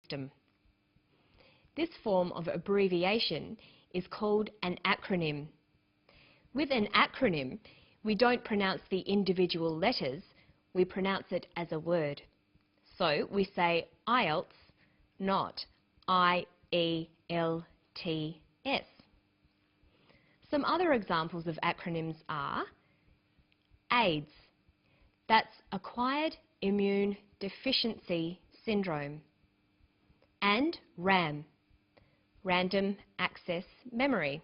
system. This form of abbreviation is called an acronym. With an acronym, we don't pronounce the individual letters, we pronounce it as a word. So we say IELTS, not IELTS. Some other examples of acronyms are AIDS, that's Acquired Immune Deficiency Syndrome, and RAM, Random Access Memory.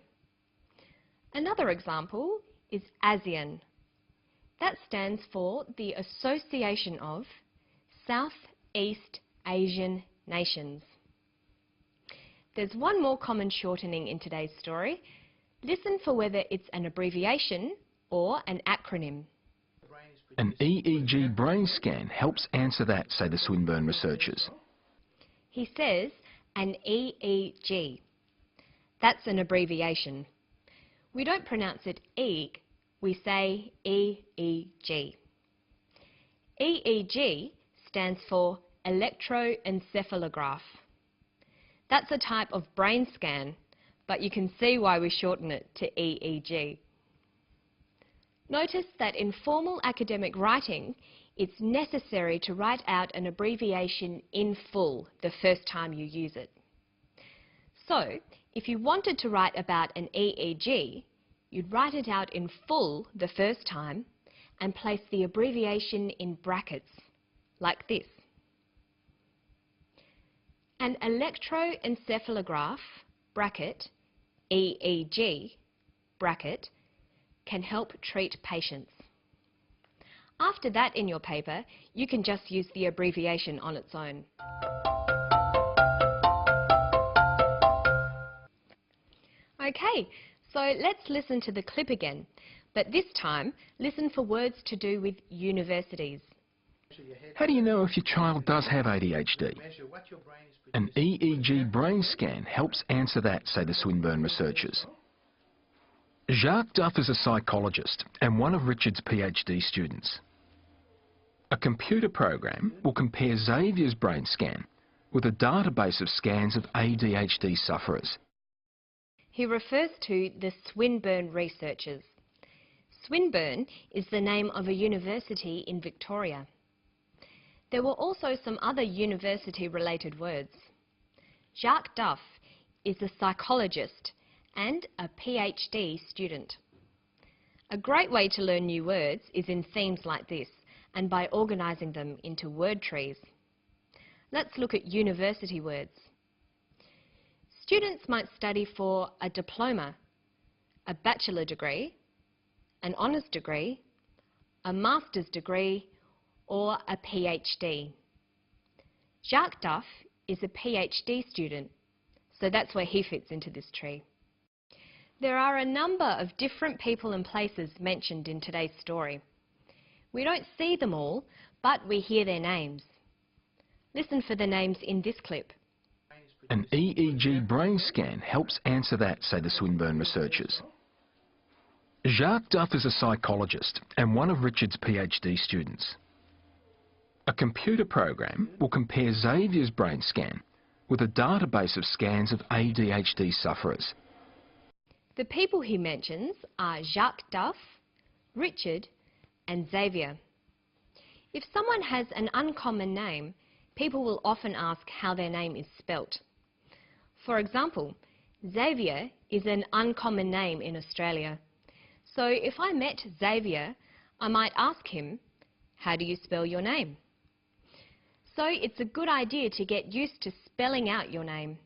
Another example is ASEAN. That stands for the Association of Southeast Asian Nations. There's one more common shortening in today's story. Listen for whether it's an abbreviation or an acronym. An EEG brain scan helps answer that, say the Swinburne researchers. He says an EEG. That's an abbreviation. We don't pronounce it EEG, we say EEG. EEG stands for electroencephalograph. That's a type of brain scan, but you can see why we shorten it to EEG. Notice that in formal academic writing, it's necessary to write out an abbreviation in full the first time you use it. So, if you wanted to write about an EEG, you'd write it out in full the first time and place the abbreviation in brackets, like this. An electroencephalograph, bracket, EEG, bracket, can help treat patients. After that in your paper, you can just use the abbreviation on its own. Okay, so let's listen to the clip again, but this time listen for words to do with universities. How do you know if your child does have ADHD? An EEG brain scan helps answer that, say the Swinburne researchers. Jacques Duff is a psychologist and one of Richard's PhD students. A computer program will compare Xavier's brain scan with a database of scans of ADHD sufferers. He refers to the Swinburne researchers. Swinburne is the name of a university in Victoria. There were also some other university-related words. Jacques Duff is a psychologist and a PhD student. A great way to learn new words is in themes like this and by organising them into word trees. Let's look at university words. Students might study for a diploma, a bachelor degree, an honours degree, a master's degree, or a PhD. Jacques Duff is a PhD student, so that's where he fits into this tree. There are a number of different people and places mentioned in today's story. We don't see them all, but we hear their names. Listen for the names in this clip. An EEG brain scan helps answer that, say the Swinburne researchers. Jacques Duff is a psychologist and one of Richard's PhD students. A computer program will compare Xavier's brain scan with a database of scans of ADHD sufferers. The people he mentions are Jacques Duff, Richard, and Xavier. If someone has an uncommon name, people will often ask how their name is spelt. For example, Xavier is an uncommon name in Australia. So if I met Xavier, I might ask him, how do you spell your name? So it's a good idea to get used to spelling out your name.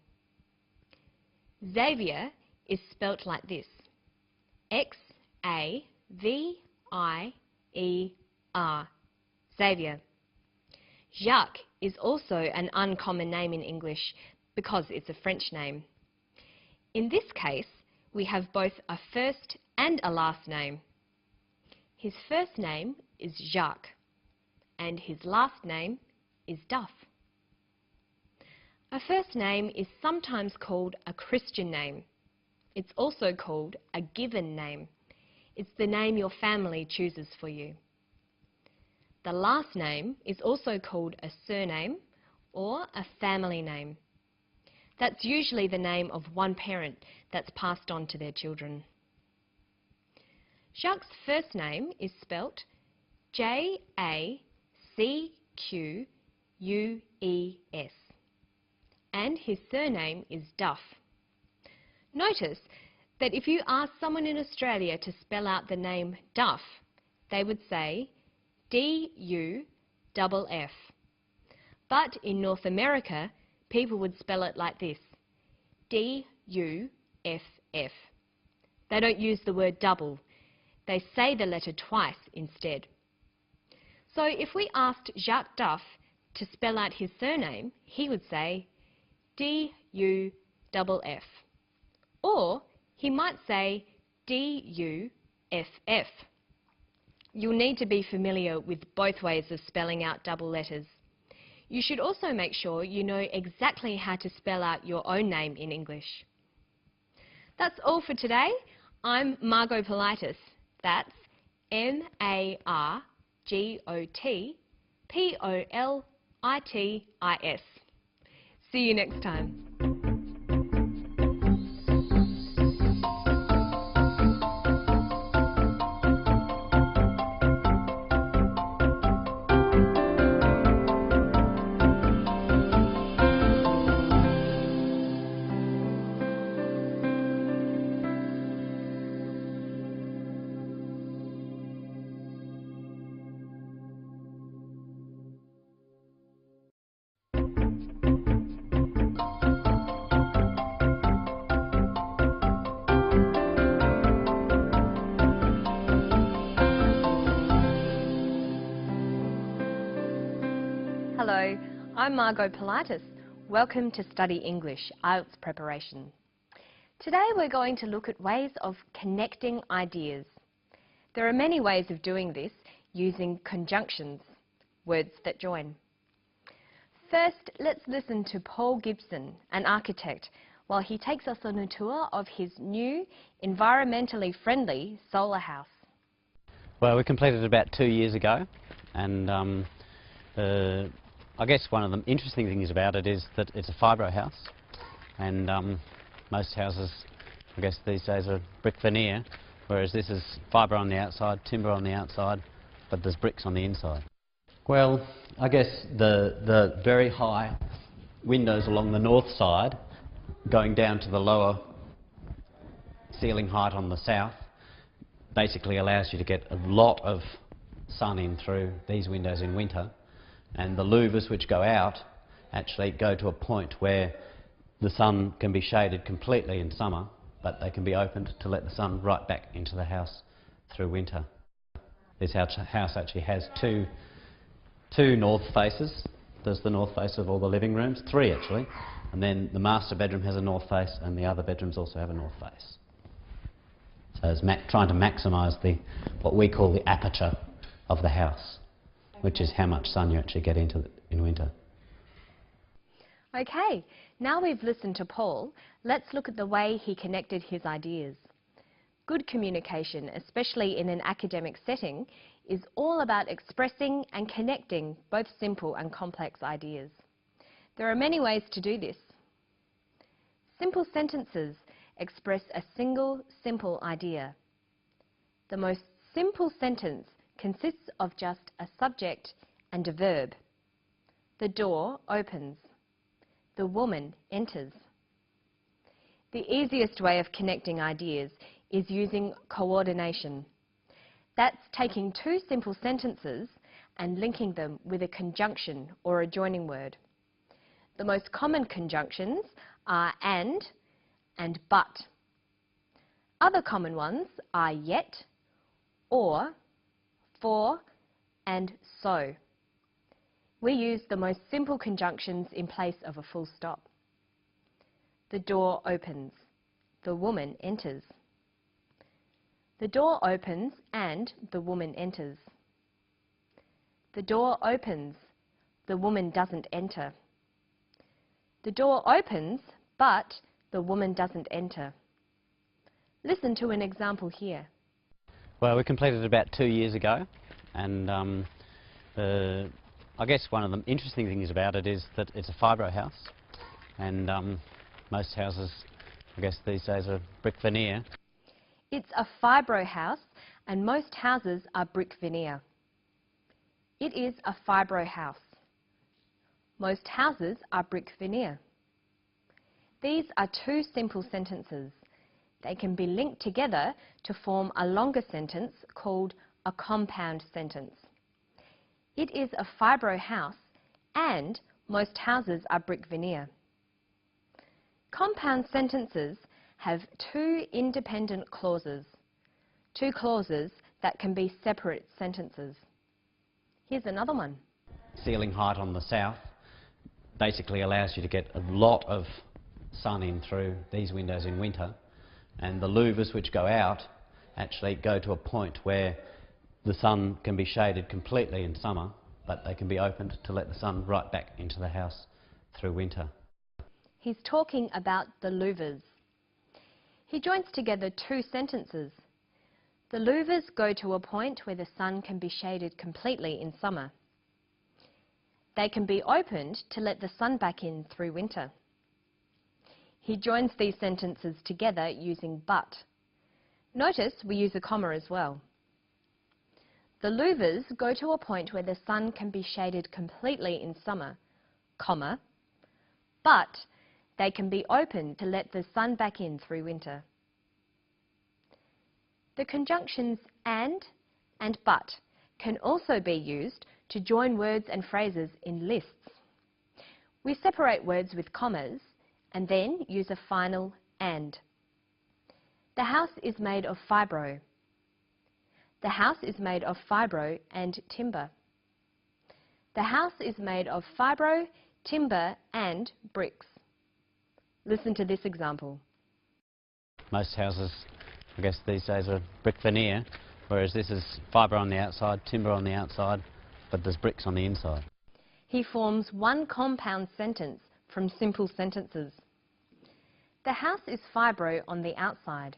Xavier is spelt like this, X-A-V-I-E-R, Xavier. Jacques is also an uncommon name in English because it's a French name. In this case, we have both a first and a last name. His first name is Jacques, and his last name is Duff. A first name is sometimes called a Christian name. It's also called a given name. It's the name your family chooses for you. The last name is also called a surname or a family name. That's usually the name of one parent that's passed on to their children. Jacques' first name is spelt Jacques, and his surname is Duff. Notice that if you ask someone in Australia to spell out the name Duff, they would say D-U-F-F. But in North America, people would spell it like this, D-U-F-F. They don't use the word double. They say the letter twice instead. So if we asked Jacques Duff to spell out his surname, he would say D-U-F-F. Or he might say D-U-F-F. You'll need to be familiar with both ways of spelling out double letters. You should also make sure you know exactly how to spell out your own name in English. That's all for today. I'm Margot Politis. That's M-A-R-G-O-T-P-O-L-I-T-I-S. See you next time. Hello, I'm Margot Politis. Welcome to Study English IELTS Preparation. Today we're going to look at ways of connecting ideas. There are many ways of doing this using conjunctions, words that join. First, let's listen to Paul Gibson, an architect, while he takes us on a tour of his new, environmentally friendly solar house. Well, we completed it about 2 years ago, and I guess one of the interesting things about it is that it's a fibro house, and most houses, I guess these days, are brick veneer, whereas this is fibre on the outside, timber on the outside, but there's bricks on the inside. Well, I guess the very high windows along the north side, going down to the lower ceiling height on the south, basically allows you to get a lot of sun in through these windows in winter. And the louvers which go out actually go to a point where the sun can be shaded completely in summer, but they can be opened to let the sun right back into the house through winter. This house actually has two north faces. There's the north face of all the living rooms, 3 actually, and then the master bedroom has a north face and the other bedrooms also have a north face. So it's trying to maximise what we call the aperture of the house, which is how much sun you actually get into in winter. Okay, now we've listened to Paul, let's look at the way he connected his ideas. Good communication, especially in an academic setting, is all about expressing and connecting both simple and complex ideas. There are many ways to do this. Simple sentences express a single, simple idea. The most simple sentence consists of just a subject and a verb. The door opens. The woman enters. The easiest way of connecting ideas is using coordination. That's taking 2 simple sentences and linking them with a conjunction or a joining word. The most common conjunctions are and but. Other common ones are yet, or, for, and so. We use the most simple conjunctions in place of a full stop. The door opens. The woman enters. The door opens and the woman enters. The door opens. The woman doesn't enter. The door opens, but the woman doesn't enter. Listen to an example here. Well, we completed it about 2 years ago, and I guess one of the interesting things about it is that it's a fibro house, and most houses, I guess these days, are brick veneer. It's a fibro house and most houses are brick veneer. It is a fibro house. Most houses are brick veneer. These are two simple sentences. They can be linked together to form a longer sentence called a compound sentence. It is a fibro house and most houses are brick veneer. Compound sentences have two independent clauses, two clauses that can be separate sentences. Here's another one. Ceiling height on the south basically allows you to get a lot of sun in through these windows in winter, and the louvers which go out actually go to a point where the sun can be shaded completely in summer, but they can be opened to let the sun right back into the house through winter. He's talking about the louvers. He joins together two sentences. The louvers go to a point where the sun can be shaded completely in summer. They can be opened to let the sun back in through winter. He joins these sentences together using but. Notice we use a comma as well. The louvers go to a point where the sun can be shaded completely in summer, comma, but they can be opened to let the sun back in through winter. The conjunctions and but can also be used to join words and phrases in lists. We separate words with commas and then use a final and. The house is made of fibro. The house is made of fibro and timber. The house is made of fibro, timber and bricks. Listen to this example. Most houses, I guess these days, are brick veneer, whereas this is fibro on the outside, timber on the outside, but there's bricks on the inside. He forms one compound sentence from simple sentences. The house is fibro on the outside.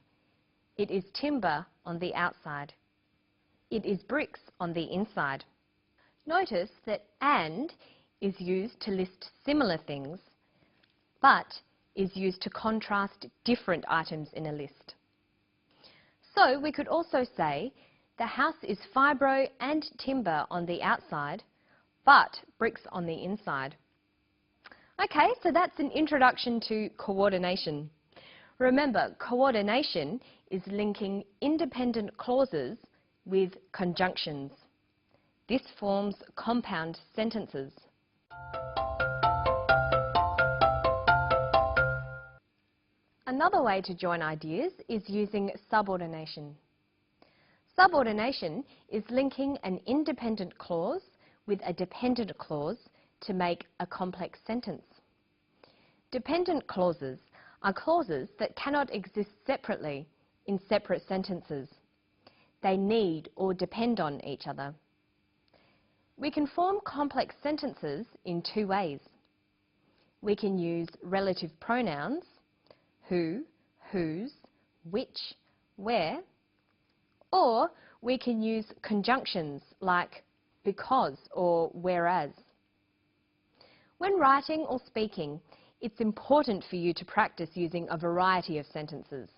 It is timber on the outside. It is bricks on the inside. Notice that and is used to list similar things, but is used to contrast different items in a list. So we could also say the house is fibro and timber on the outside, but bricks on the inside. Okay, so that's an introduction to coordination. Remember, coordination is linking independent clauses with conjunctions. This forms compound sentences. Another way to join ideas is using subordination. Subordination is linking an independent clause with a dependent clause to make a complex sentence. Dependent clauses are clauses that cannot exist separately in separate sentences. They need or depend on each other. We can form complex sentences in two ways. We can use relative pronouns, who, whose, which, where, or we can use conjunctions like because or whereas. When writing or speaking, it's important for you to practice using a variety of sentences.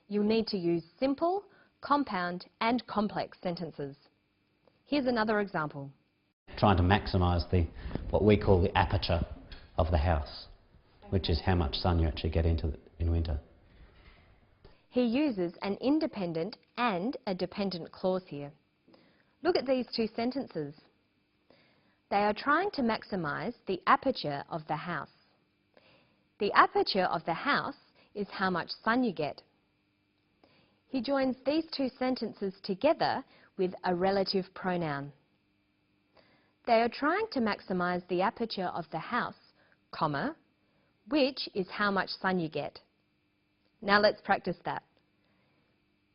You'll need to use simple, compound and complex sentences. Here's another example. Trying to maximise what we call the aperture of the house, which is how much sun you actually get into in winter. He uses an independent and a dependent clause here. Look at these two sentences. They are trying to maximise the aperture of the house. The aperture of the house is how much sun you get. He joins these two sentences together with a relative pronoun. They are trying to maximise the aperture of the house, comma, which is how much sun you get. Now let's practice that.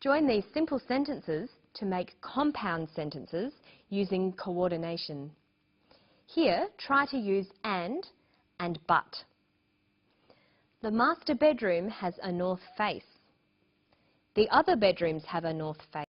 Join these simple sentences to make compound sentences using coordination. Here, try to use and but. The master bedroom has a north face. The other bedrooms have a north face.